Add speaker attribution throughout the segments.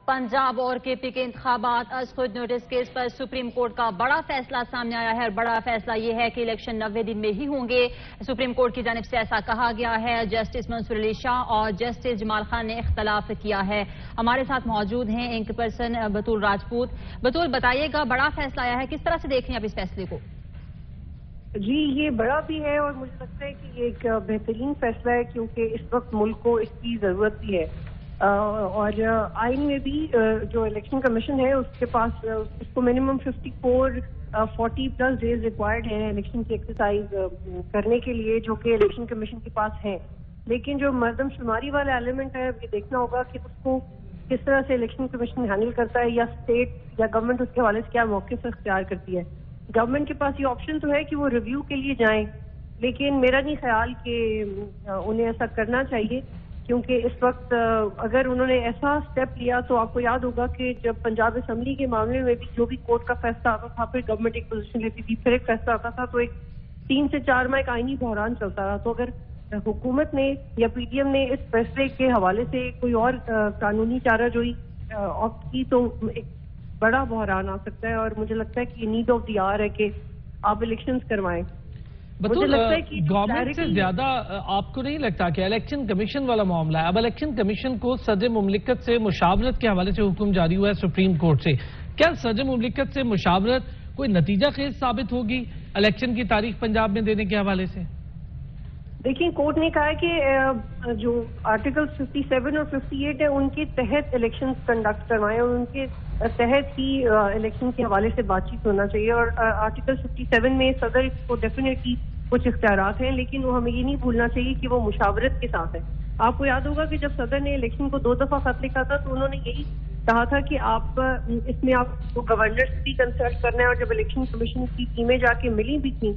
Speaker 1: पंजाब और केपी के इंतखाबात आज खुद नोटिस केस पर सुप्रीम कोर्ट का बड़ा फैसला सामने आया है। बड़ा फैसला ये है कि इलेक्शन 90 दिन में ही होंगे। सुप्रीम कोर्ट की जानिब से ऐसा कहा गया है। जस्टिस मंसूर अली शाह और जस्टिस जमाल खान ने इख्तलाफ किया है। हमारे साथ मौजूद हैं इंक पर्सन बतूल राजपूत। बतूल, बताइएगा, बड़ा फैसला आया है, किस तरह से देख रहे हैं आप इस फैसले को?
Speaker 2: जी, ये बड़ा भी है और मुझे लगता है कि ये एक बेहतरीन फैसला है, क्योंकि इस वक्त मुल्क को इसकी ज़रूरत भी है। और आइन में भी जो इलेक्शन कमीशन है उसके पास उसको मिनिमम 40 प्लस डेज रिक्वायर्ड है इलेक्शन की एक्सरसाइज करने के लिए, जो कि इलेक्शन कमीशन के पास है। लेकिन जो मर्दमशुमारी वाला एलिमेंट है, ये देखना होगा कि उसको किस तरह से इलेक्शन कमीशन हैंडल करता है, या स्टेट या गवर्नमेंट उसके हवाले से क्या मौके से इख्तियार करती है। गवर्नमेंट के पास ये ऑप्शन तो है कि वो रिव्यू के लिए जाएं, लेकिन मेरा नहीं ख्याल कि उन्हें ऐसा करना चाहिए, क्योंकि इस वक्त अगर उन्होंने ऐसा स्टेप लिया तो आपको याद होगा कि जब पंजाब असेंबली के मामले में भी जो भी कोर्ट का फैसला आता था, फिर गवर्नमेंट एक पोजीशन लेती थी, फिर एक फैसला आता था, तो एक 3 से 4 माह एक आईनी बहरान चलता रहा। तो अगर हुकूमत ने या पीडीएम ने इस फैसले के हवाले से कोई और कानूनी चाराजोई ऑप्ट की तो एक बड़ा बहरान आ सकता है। और मुझे लगता है कि ये नीड ऑफ द आवर है कि आप इलेक्शंस करवाएं।
Speaker 3: गवर्नमेंट से ज्यादा आपको नहीं लगता कि इलेक्शन कमीशन वाला मामला है? अब इलेक्शन कमीशन को सदर मुमलिकत से मुशावरत के हवाले से हुक्म जारी हुआ है सुप्रीम कोर्ट से। क्या सदर मुमलिकत से मुशावरत कोई नतीजा खेज साबित होगी इलेक्शन की तारीख पंजाब में देने के हवाले से?
Speaker 2: देखिए, कोर्ट ने कहा है कि जो आर्टिकल 57 और 58 है उनके तहत इलेक्शन कंडक्ट करवाएं और उनके तहत ही इलेक्शन के हवाले से बातचीत होना चाहिए। और आर्टिकल 57 में सदर को डेफिनेटली कुछ इख्तियारात हैं, लेकिन वो हमें ये नहीं भूलना चाहिए कि वो मुशावरत के साथ है। आपको याद होगा कि जब सदर ने इलेक्शन को 2 दफा खत लिखा था तो उन्होंने यही कहा था कि आप इसमें आपको गवर्नर से भी कंसल्ट करना है। और जब इलेक्शन कमीशन की टीमें जाके मिली भी थी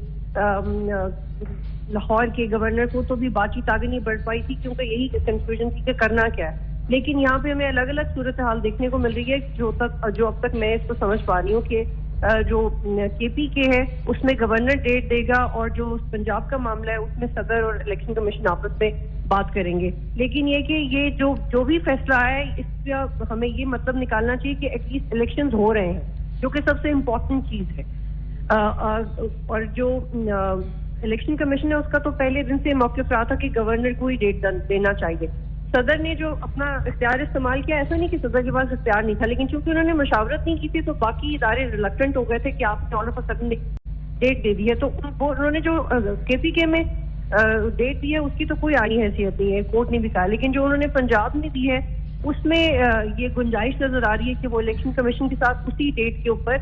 Speaker 2: लाहौर के गवर्नर को, तो भी बातचीत आगे नहीं बढ़ पाई थी, क्योंकि यही कंफ्यूजन थी कि करना क्या है। लेकिन यहाँ पे हमें अलग अलग सूरत हाल देखने को मिल रही है, जो अब तक मैं इसको समझ पा रही हूँ कि जो केपी के है उसमें गवर्नर डेट देगा, और जो पंजाब का मामला है उसमें सदर और इलेक्शन कमीशन आपस में बात करेंगे। लेकिन ये कि ये जो भी फैसला है, इसका हमें ये मतलब निकालना चाहिए कि एटलीस्ट इलेक्शंस हो रहे हैं, जो कि सबसे इम्पोर्टेंट चीज है। और जो इलेक्शन कमीशन है उसका तो पहले दिन से मौक़िफ़ रहा था कि गवर्नर को ही डेट देना चाहिए। सदर ने जो अपना इख्तियार इस्तेमाल किया, ऐसा नहीं कि सदर के पास इख्तियार नहीं था, लेकिन चूंकि उन्होंने मशावरत नहीं की थी तो बाकी इदारे रिलक्टेंट हो गए थे कि आपने all of a sudden date दे दी है। तो उन्होंने जो केपी के में डेट दी है उसकी तो कोई आनी हैसियत नहीं है, कोर्ट ने भी कहा। लेकिन जो उन्होंने पंजाब में दी है उसमें ये गुंजाइश नजर आ रही है कि वो इलेक्शन कमीशन के साथ उसी डेट के ऊपर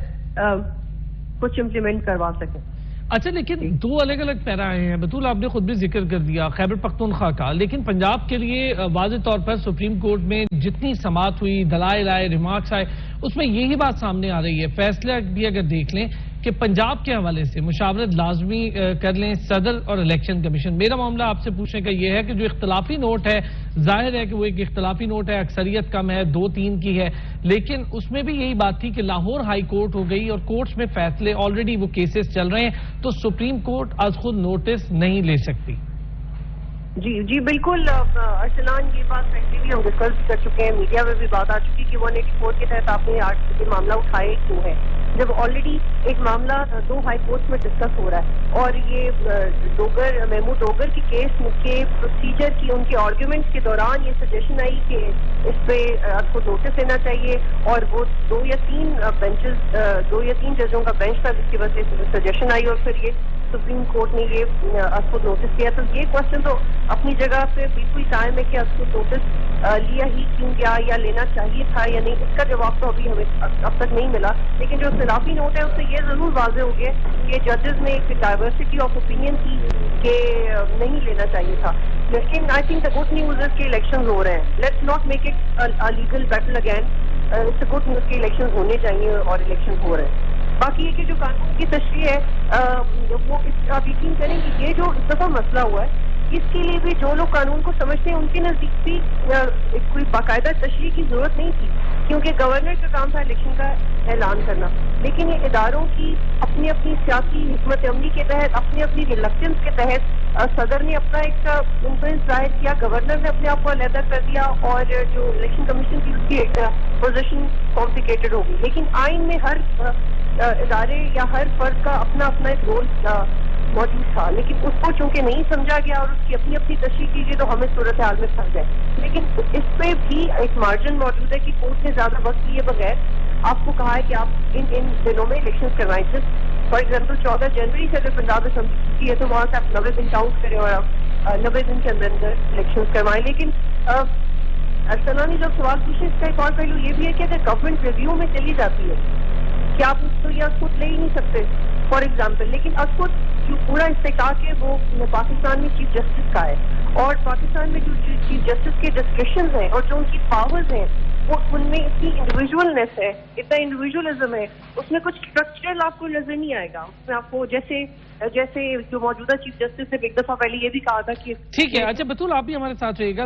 Speaker 2: कुछ इम्प्लीमेंट करवा सकें।
Speaker 3: अच्छा, लेकिन 2 अलग अलग पैरा आए हैं। बतूल, आपने खुद भी जिक्र कर दिया खैबर पख्तूनख्वा का, लेकिन पंजाब के लिए वाज़ेह तौर पर सुप्रीम कोर्ट में जितनी समाअत हुई, दलाइल आए, रिमार्क्स आए, उसमें यही बात सामने आ रही है। फैसला भी अगर देख लें कि पंजाब के हवाले से मुशावरत लाजमी कर लें सदर और इलेक्शन कमीशन। मेरा मामला आपसे पूछने का यह है कि जो इख्तलाफी नोट है, जाहिर है कि वो एक इख्तलाफी नोट है, अक्सरियत कम है, 2-3 की है, लेकिन उसमें भी यही बात थी कि लाहौर हाई कोर्ट हो गई और कोर्ट्स में फैसले ऑलरेडी वो केसेस चल रहे हैं, तो सुप्रीम कोर्ट आज खुद नोटिस नहीं ले सकती।
Speaker 2: जी बिल्कुल अर्सलान, ये बात पहले भी हम डिस्कस कर चुके हैं, मीडिया में भी बात आ चुकी है कि 184 के तहत आपने आज ये मामला उठाए क्यों है, जब ऑलरेडी एक मामला 2 हाई कोर्ट में डिस्कस हो रहा है। और ये महमूद डोगर की केस के प्रोसीजर की उनके आर्ग्यूमेंट्स के दौरान ये सजेशन आई कि इस पे आपको नोटिस देना चाहिए, और वो 2 या 3 जजों का बेंच था जिसकी वजह से सजेशन आई, और फिर ये सुप्रीम कोर्ट ने ये आपको नोटिस किया। तो ये क्वेश्चन तो अपनी जगह पे बिल्कुल कायम है कि आपको नोटिस लिया ही क्यों गया या लेना चाहिए था या नहीं, इसका जवाब तो अभी हमें अब तक नहीं मिला। लेकिन जो इख्तिलाफी नोट है उससे ये जरूर वाज़ेह हो गया कि जजेस ने एक डाइवर्सिटी ऑफ ओपिनियन की कि नहीं लेना चाहिए था। लेकिन I think the good news is कि इलेक्शन हो रहे हैं। Let's not make it a legal battle again. It's a good news कि इलेक्शन होने चाहिए और इलेक्शन हो रहे हैं। बाकी ये कि जो कानून की तशरीह है वो आप यकीन करें कि ये जो इस दफा मसला हुआ है اس کے لیے بھی جو لوگ قانون کو سمجھتے ہیں ان کے نزدیک بھی کوئی باقاعدہ تشریح کی ضرورت نہیں تھی، کیونکہ گورنر کا کام تھا الیکشن کا اعلان کرنا. لیکن یہ اداروں کی اپنی اپنی سیاسی حکمت عملی کے تحت، اپنی اپنی ریلکٹنس کے تحت صدر نے اپنا ایک انفلوئنس ظاہر کیا، گورنر نے اپنے آپ کو علیحدہ کر دیا، اور جو الیکشن کمیشن کی اس کی ایک پوزیشن کمپلیکیٹڈ ہو گئی. لیکن آئین میں ہر ادارے یا ہر فرد کا اپنا اپنا ایک رول موجود تھا، لیکن اس کو چونکہ نہیں سمجھا گیا اور اس کی اپنی اپنی تشریح کیجیے تو ہمیں صورتحال میں پھنس گئے. لیکن اس پہ بھی ایک مارجن موجود ہے کہ کورٹ نے زیادہ وقت لیے بغیر آپ کو کہا ہے کہ آپ ان دنوں میں الیکشن کروائیں. فار ایگزامپل 14 جنوری سے اگر پنجاب اسمبلی کی ہے تو وہاں سے آپ 90 دن کاؤنٹ کریں اور آپ 90 دن کے اندر اندر الیکشن کروائیں. لیکن ارسلان نے جب سوال پوچھے اس کا ایک اور پہلو یہ بھی ہے کہ اگر گورنمنٹ ریویو میں چلی جاتی ہے کہ آپ اس کو یہ اسکوٹ لے ہی نہیں سکتے فار ایگزامپل، لیکن اسکوٹ جو پورا استحقاق ہے وہ پاکستان میں چیف جسٹس کا ہے، اور پاکستان میں جو چیف جسٹس کے ڈسکریشنز ہیں اور جو ان کی پاورز ہیں وہ ان میں اتنی انڈیویجولنس ہے، اتنا انڈیویجولزم ہے، اس میں کچھ اسٹرکچرل آپ کو نظر نہیں آئے گا. اس میں آپ کو جیسے جو موجودہ چیف جسٹس نے ایک دفعہ پہلے یہ بھی کہا تھا کہ
Speaker 3: ٹھیک ہے. اچھا بطول، آپ بھی ہمارے ساتھ رہیے گا.